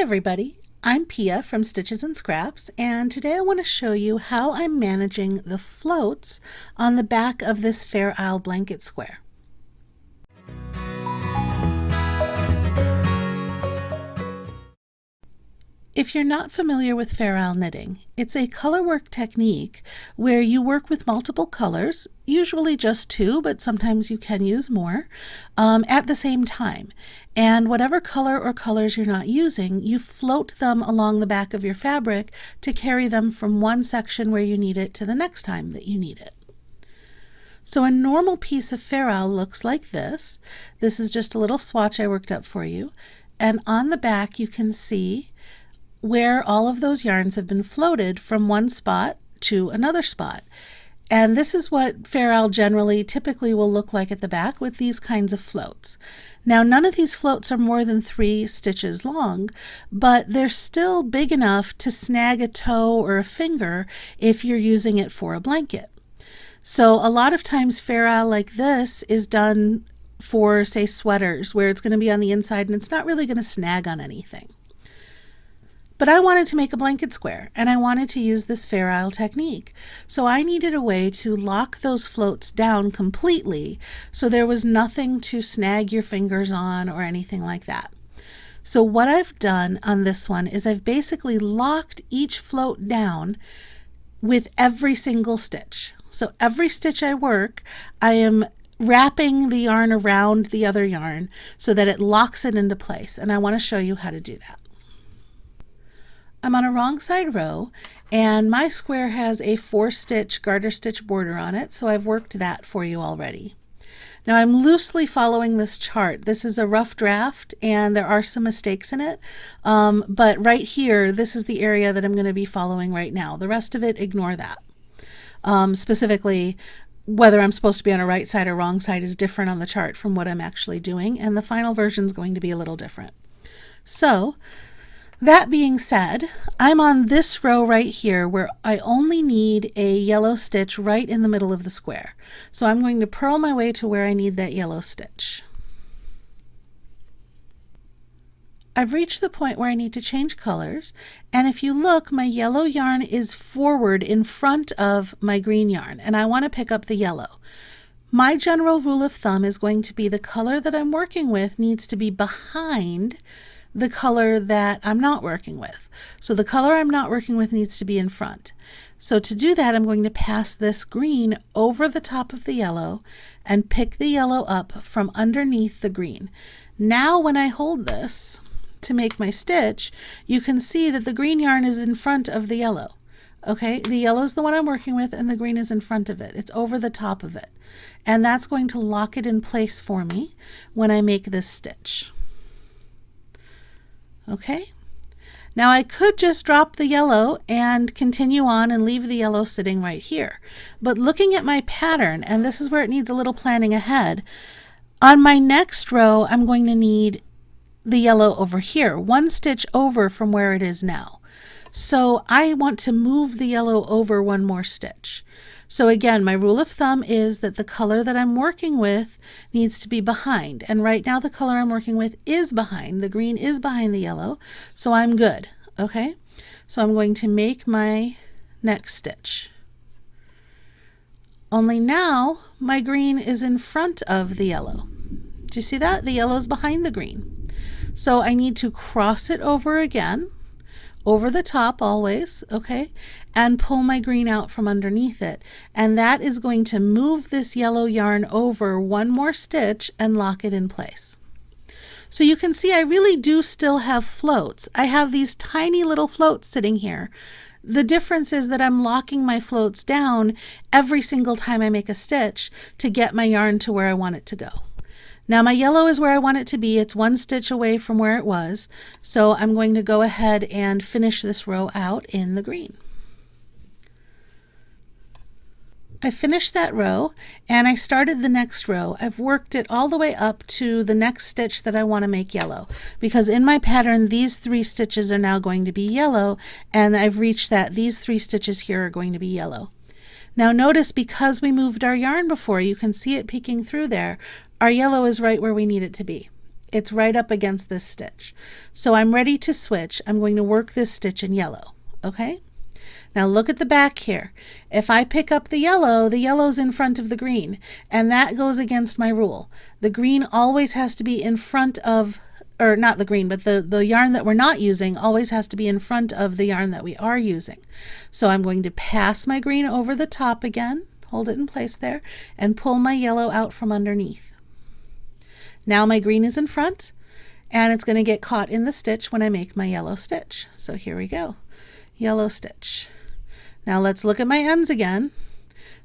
everybody, I'm Pia from Stitches and Scraps, and today I want to show you how I'm managing the floats on the back of this Fair Isle blanket square. If you're not familiar with Fair Isle knitting, it's a color work technique where you work with multiple colors, usually just two, but sometimes you can use more, at the same time. And whatever color or colors you're not using, you float them along the back of your fabric to carry them from one section where you need it to the next time that you need it. So a normal piece of Fair Isle looks like this. This is just a little swatch I worked up for you. And on the back you can see where all of those yarns have been floated from one spot to another spot. And this is what Fair Isle typically will look like at the back with these kinds of floats. Now, none of these floats are more than 3 stitches long, but they're still big enough to snag a toe or a finger if you're using it for a blanket. So a lot of times Fair Isle like this is done for, say, sweaters, where it's going to be on the inside and it's not really going to snag on anything. But I wanted to make a blanket square, and I wanted to use this Fair Isle technique. So I needed a way to lock those floats down completely so there was nothing to snag your fingers on or anything like that. So what I've done on this one is I've basically locked each float down with every single stitch. So every stitch I work, I am wrapping the yarn around the other yarn so that it locks it into place, and I want to show you how to do that. I'm on a wrong side row, and my square has a 4-stitch garter stitch border on it, so I've worked that for you already. Now I'm loosely following this chart. This is a rough draft and there are some mistakes in it, but right here, this is the area that I'm going to be following right now. The rest of it, ignore that. Specifically, whether I'm supposed to be on a right side or wrong side is different on the chart from what I'm actually doing, and the final version is going to be a little different. So, that being said, I'm on this row right here where I only need a yellow stitch right in the middle of the square. So I'm going to purl my way to where I need that yellow stitch. I've reached the point where I need to change colors, and if you look, my yellow yarn is forward in front of my green yarn, and I want to pick up the yellow. My general rule of thumb is going to be the color that I'm working with needs to be behind the color that I'm not working with. So the color I'm not working with needs to be in front. So to do that, I'm going to pass this green over the top of the yellow and pick the yellow up from underneath the green. Now when I hold this to make my stitch, you can see that the green yarn is in front of the yellow. Okay, the yellow is the one I'm working with and the green is in front of it. It's over the top of it. And that's going to lock it in place for me when I make this stitch. Okay, now I could just drop the yellow and continue on and leave the yellow sitting right here. But looking at my pattern, and this is where it needs a little planning ahead, on my next row I'm going to need the yellow over here, 1 stitch over from where it is now. So I want to move the yellow over 1 more stitch. So again, my rule of thumb is that the color that I'm working with needs to be behind. And right now the color I'm working with is behind. The green is behind the yellow, so I'm good. Okay, so I'm going to make my next stitch. Only now my green is in front of the yellow. Do you see that? The yellow is behind the green. So I need to cross it over again, over the top always, okay, and pull my green out from underneath it. And that is going to move this yellow yarn over 1 more stitch and lock it in place. So you can see I really do still have floats. I have these tiny little floats sitting here. The difference is that I'm locking my floats down every single time I make a stitch to get my yarn to where I want it to go. Now my yellow is where I want it to be. It's 1 stitch away from where it was. So I'm going to go ahead and finish this row out in the green. I finished that row and I started the next row. I've worked it all the way up to the next stitch that I want to make yellow, because in my pattern these 3 stitches are now going to be yellow, and I've reached that these 3 stitches here are going to be yellow. Now notice, because we moved our yarn before, you can see it peeking through there. Our yellow is right where we need it to be. It's right up against this stitch. So I'm ready to switch. I'm going to work this stitch in yellow, okay? Now look at the back here. If I pick up the yellow's in front of the green, and that goes against my rule. The green always has to be in front of, or not the green, but the yarn that we're not using always has to be in front of the yarn that we are using. So I'm going to pass my green over the top again, hold it in place there, and pull my yellow out from underneath. Now my green is in front, and it's going to get caught in the stitch when I make my yellow stitch. So here we go, yellow stitch. Now let's look at my ends again.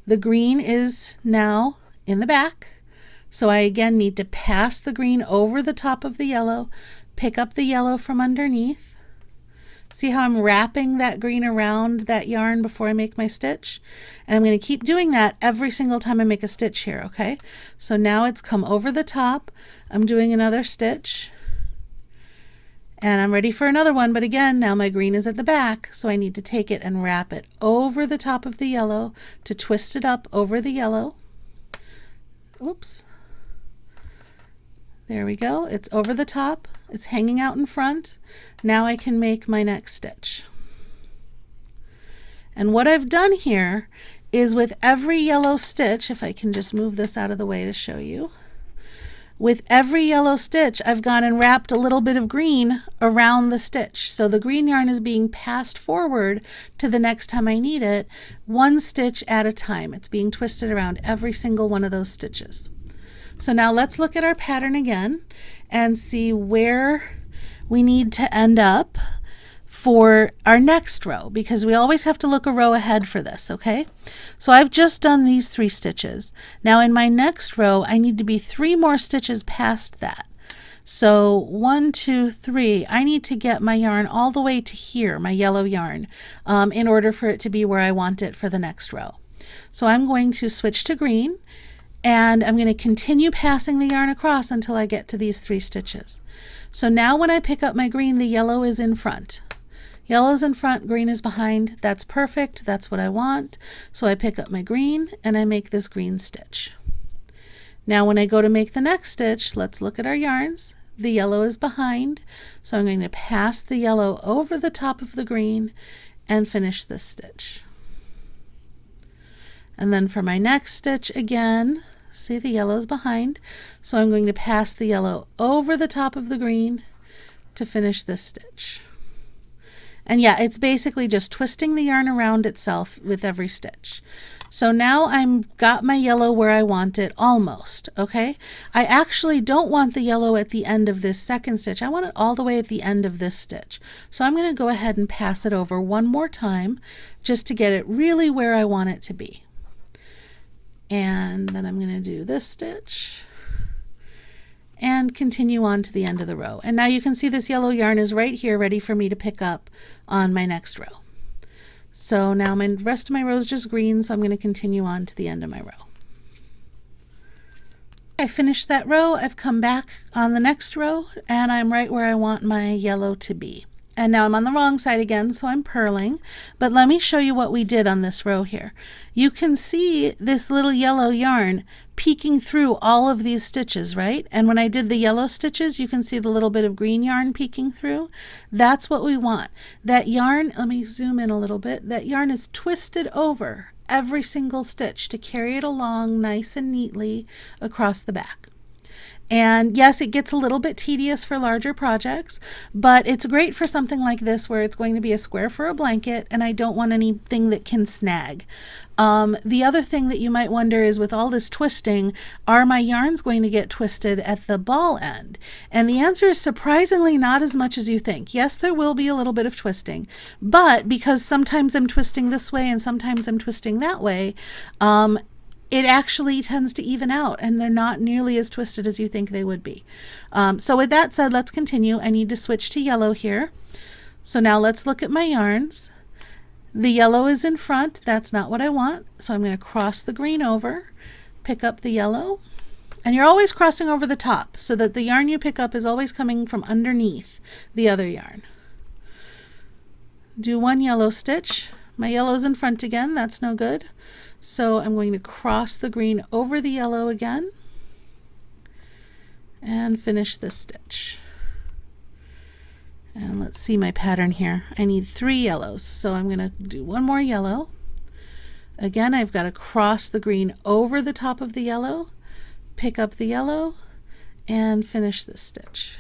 The green is now in the back, so I again need to pass the green over the top of the yellow, pick up the yellow from underneath. See how I'm wrapping that green around that yarn before I make my stitch? And I'm going to keep doing that every single time I make a stitch here, okay? So now it's come over the top. I'm doing another stitch. And I'm ready for another one, but again, now my green is at the back, so I need to take it and wrap it over the top of the yellow to twist it up over the yellow. Oops. There we go. It's over the top. It's hanging out in front. Now I can make my next stitch. And what I've done here is with every yellow stitch, if I can just move this out of the way to show you, with every yellow stitch, I've gone and wrapped a little bit of green around the stitch. So the green yarn is being passed forward to the next time I need it, one stitch at a time. It's being twisted around every single one of those stitches. So now let's look at our pattern again and see where we need to end up for our next row, because we always have to look a row ahead for this, okay? So I've just done these 3 stitches. Now in my next row, I need to be 3 more stitches past that. So 1, 2, 3, I need to get my yarn all the way to here, my yellow yarn, in order for it to be where I want it for the next row. So I'm going to switch to green, and I'm going to continue passing the yarn across until I get to these 3 stitches. So now when I pick up my green, the yellow is in front. Yellow's in front, green is behind. That's perfect. That's what I want. So I pick up my green and I make this green stitch. Now when I go to make the next stitch, let's look at our yarns. The yellow is behind, so I'm going to pass the yellow over the top of the green and finish this stitch. And then for my next stitch again, see the yellow's behind, so I'm going to pass the yellow over the top of the green to finish this stitch. And yeah, it's basically just twisting the yarn around itself with every stitch. So now I've got my yellow where I want it almost, okay? I actually don't want the yellow at the end of this second stitch. I want it all the way at the end of this stitch. So I'm going to go ahead and pass it over one more time just to get it really where I want it to be. And then I'm going to do this stitch and continue on to the end of the row. And now you can see this yellow yarn is right here ready for me to pick up on my next row. So now my rest of my row is just green, so I'm going to continue on to the end of my row. I finished that row, I've come back on the next row, and I'm right where I want my yellow to be. And now I'm on the wrong side again, so I'm purling. But let me show you what we did on this row here. You can see this little yellow yarn peeking through all of these stitches, right? And when I did the yellow stitches, you can see the little bit of green yarn peeking through. That's what we want. That yarn, let me zoom in a little bit, that yarn is twisted over every single stitch to carry it along nice and neatly across the back. And yes, it gets a little bit tedious for larger projects, but it's great for something like this where it's going to be a square for a blanket and I don't want anything that can snag. The other thing that you might wonder is, with all this twisting, are my yarns going to get twisted at the ball end? And the answer is surprisingly not as much as you think. Yes, there will be a little bit of twisting, but because sometimes I'm twisting this way and sometimes I'm twisting that way, it actually tends to even out and they're not nearly as twisted as you think they would be. So with that said, let's continue. I need to switch to yellow here. So now let's look at my yarns. The yellow is in front. That's not what I want. So I'm going to cross the green over, pick up the yellow, and you're always crossing over the top so that the yarn you pick up is always coming from underneath the other yarn. Do one yellow stitch. My yellow's in front again. That's no good. So I'm going to cross the green over the yellow again and finish this stitch. And let's see my pattern here. I need 3 yellows, so I'm going to do one more yellow. Again, I've got to cross the green over the top of the yellow, pick up the yellow, and finish this stitch.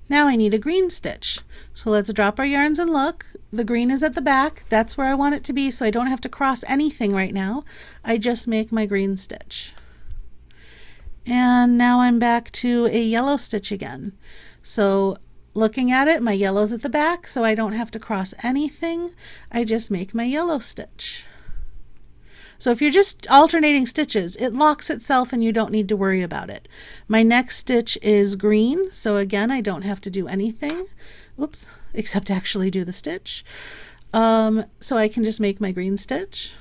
Now I need a green stitch. So let's drop our yarns and look. The green is at the back. That's where I want it to be, so I don't have to cross anything right now. I just make my green stitch. And now I'm back to a yellow stitch again. So looking at it, my yellow's at the back, so I don't have to cross anything. I just make my yellow stitch. So if you're just alternating stitches, it locks itself and you don't need to worry about it. My next stitch is green, so again, I don't have to do anything. Oops, except actually do the stitch. So I can just make my green stitch.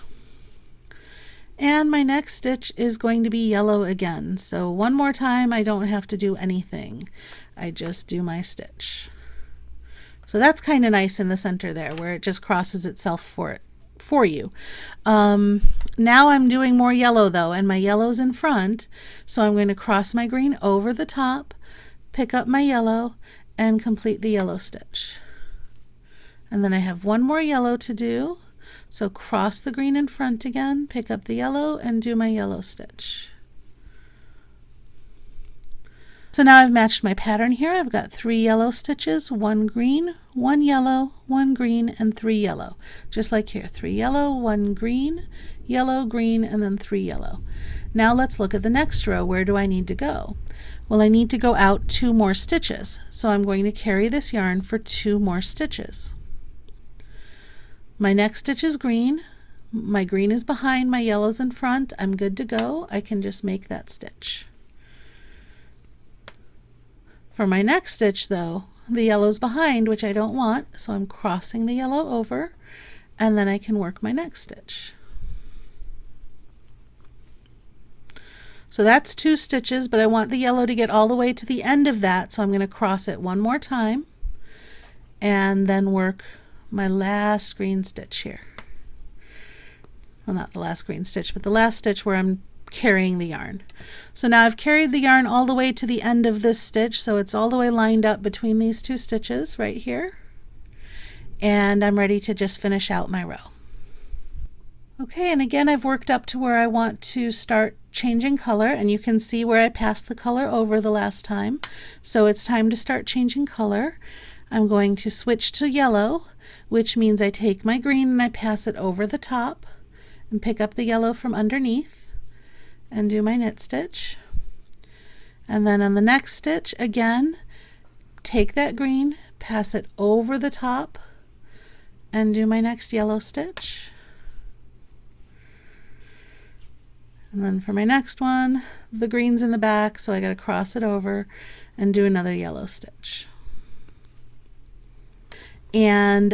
And my next stitch is going to be yellow again. So one more time, I don't have to do anything. I just do my stitch. So that's kind of nice in the center there, where it just crosses itself for you. Now I'm doing more yellow though, and my yellow's in front, so I'm going to cross my green over the top, pick up my yellow, and complete the yellow stitch. And then I have one more yellow to do, so cross the green in front again, pick up the yellow, and do my yellow stitch. So now I've matched my pattern here. I've got 3 yellow stitches, 1 green, 1 yellow, 1 green, and 3 yellow. Just like here, 3 yellow, 1 green, yellow, green, and then 3 yellow. Now let's look at the next row. Where do I need to go? Well, I need to go out 2 more stitches. So I'm going to carry this yarn for 2 more stitches. My next stitch is green. My green is behind, my yellow's in front. I'm good to go. I can just make that stitch. For my next stitch though, the yellow's behind, which I don't want, so I'm crossing the yellow over, and then I can work my next stitch. So that's 2 stitches, but I want the yellow to get all the way to the end of that, so I'm going to cross it one more time and then work my last green stitch here. Well, not the last green stitch, but the last stitch where I'm carrying the yarn. So now I've carried the yarn all the way to the end of this stitch, so it's all the way lined up between these 2 stitches right here, and I'm ready to just finish out my row. Okay, and again I've worked up to where I want to start changing color, and you can see where I passed the color over the last time, so it's time to start changing color. I'm going to switch to yellow, which means I take my green and I pass it over the top and pick up the yellow from underneath and do my knit stitch. And then on the next stitch, again, take that green, pass it over the top, and do my next yellow stitch. And then for my next one, the green's in the back, so I got to cross it over and do another yellow stitch. And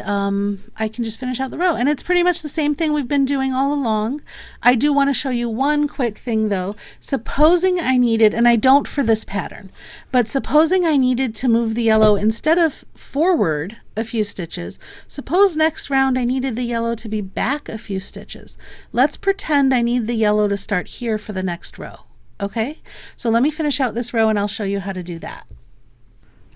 I can just finish out the row, and it's pretty much the same thing we've been doing all along. I do want to show you one quick thing though. Supposing I needed, and I don't for this pattern, but supposing I needed to move the yellow instead of forward a few stitches, suppose next round I needed the yellow to be back a few stitches. Let's pretend I need the yellow to start here for the next row. Okay, so let me finish out this row and I'll show you how to do that.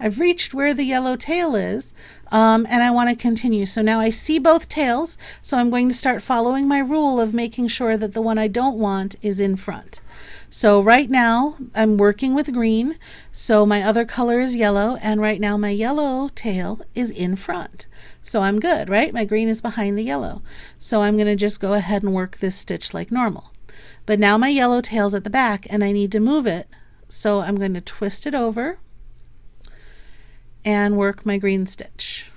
I've reached where the yellow tail is, and I want to continue. So now I see both tails, so I'm going to start following my rule of making sure that the one I don't want is in front. So right now I'm working with green, so my other color is yellow, and right now my yellow tail is in front. So I'm good, right? My green is behind the yellow. So I'm going to just go ahead and work this stitch like normal. But now my yellow tail's at the back and I need to move it, so I'm going to twist it over and work my green stitch.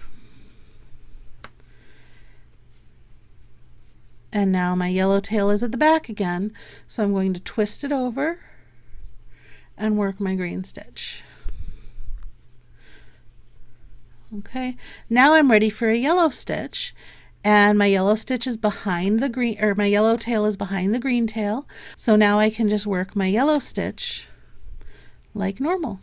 And now my yellow tail is at the back again, so I'm going to twist it over and work my green stitch. Okay, now I'm ready for a yellow stitch, and my yellow stitch is behind the green, or my yellow tail is behind the green tail, so now I can just work my yellow stitch like normal.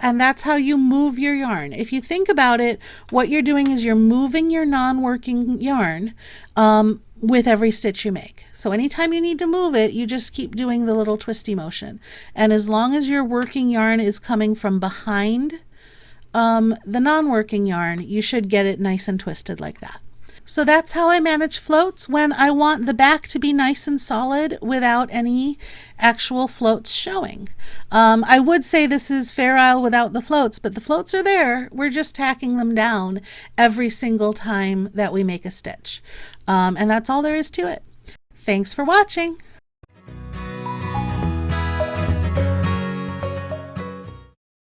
And that's how you move your yarn. If you think about it, what you're doing is you're moving your non-working yarn with every stitch you make. So anytime you need to move it, you just keep doing the little twisty motion. And as long as your working yarn is coming from behind the non-working yarn, you should get it nice and twisted like that. So that's how I manage floats when I want the back to be nice and solid without any actual floats showing. I would say this is Fair Isle without the floats, but the floats are there. We're just tacking them down every single time that we make a stitch. And that's all there is to it. Thanks for watching.